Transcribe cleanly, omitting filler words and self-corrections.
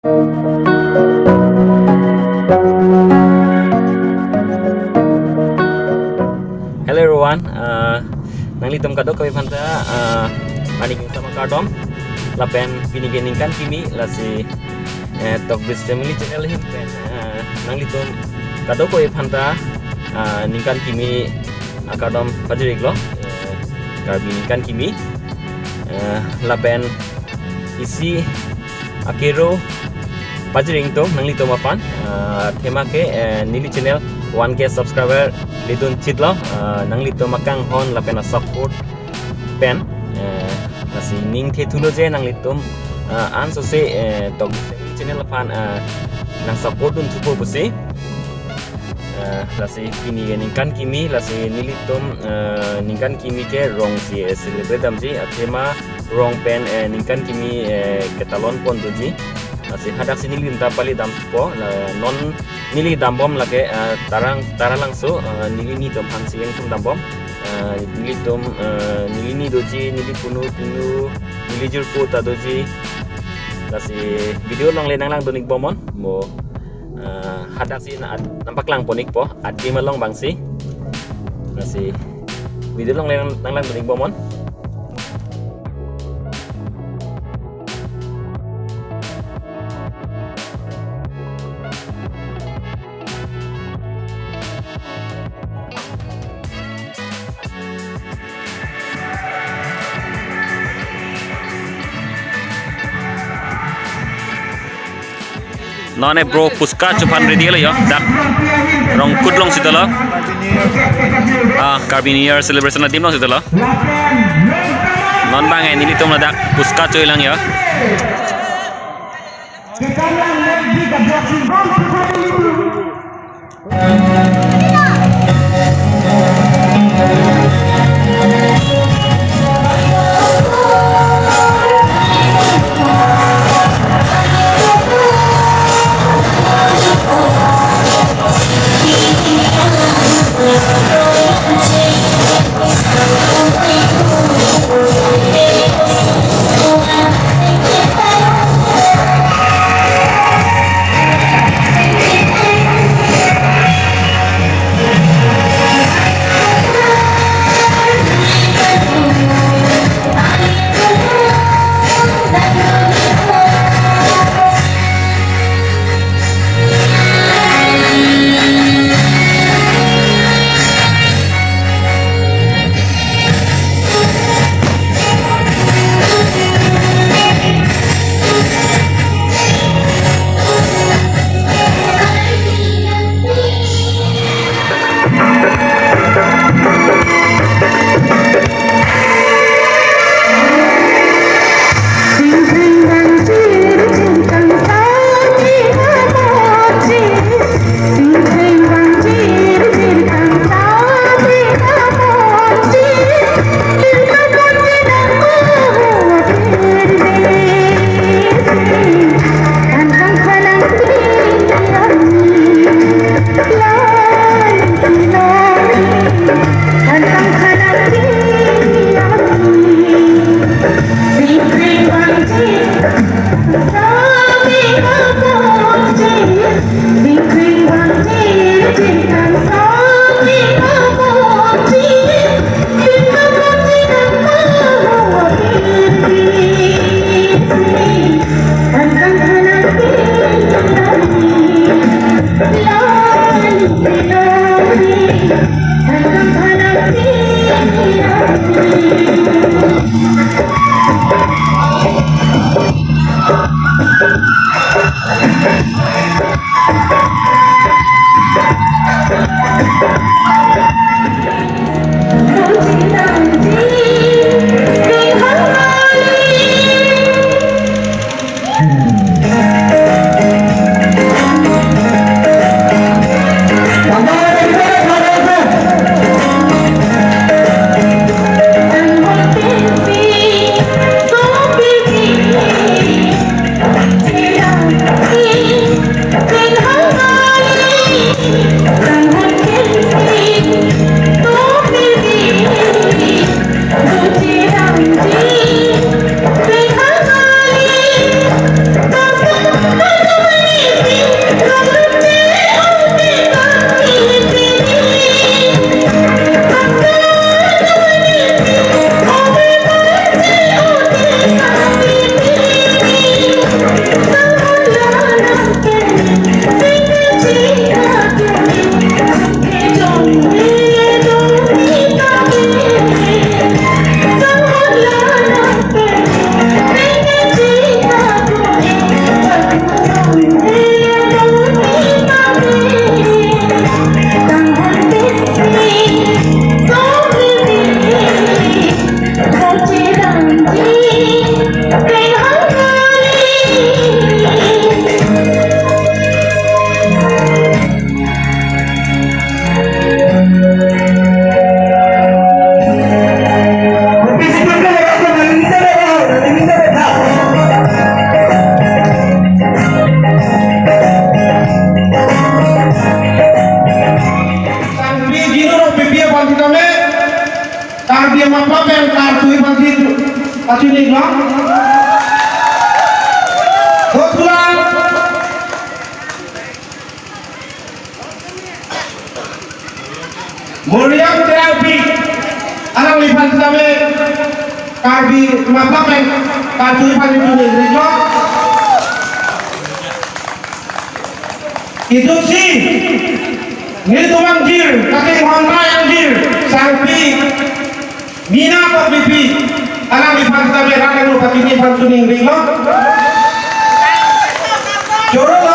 Hello everyone, nanglitom kadok kami panta maning sama kadom lapen pinigenikan kimi lasi Talk Biz Family channel him pen nanglitom kadok kami panta ningkan kimi kadom pajriglo karbinikan kimi lapen isi akero pajring to nanglitom apan thema ke nili channel 1K subscriber lidun chitlo nanglitom makang hon lapen support pen nasi ning the thulo je nanglitom an so se Talk Biz Family channel apan nang support dun thupo bose lasi kini ningkan kimi lasi nilitom ningkan kimi ke rong si celebrate damji athema rong pen ningkan kimi ketalon pon doji lasi hadak sini linta pali dam po non nili dambom lage tara langso nili ni tom hansi yang tum dambom nili tom nili ni doji nili punu nili jur po ta doji lasi video lang lenang lang donik bomon mo hadak si nampak lang ponik po at di malong bangsi nasi video lang lang donik bomon none bro puska chupan ready lo yo dak rong kudlong sitolo Carabinier celebration na team long sitolo non bang ini litom na dak puska choy lang yo yang apa yang kartu pasti nih no. Pulang. Muriam terapi. Anak lipat kami karbi apa yang kartu pasti nih no. Itu sih. Ini tuang jir, kakek Honda yang jir, sampai Mina kok pipi, anak lipat kami rakyat lupa ini pantuning ringo. Jorok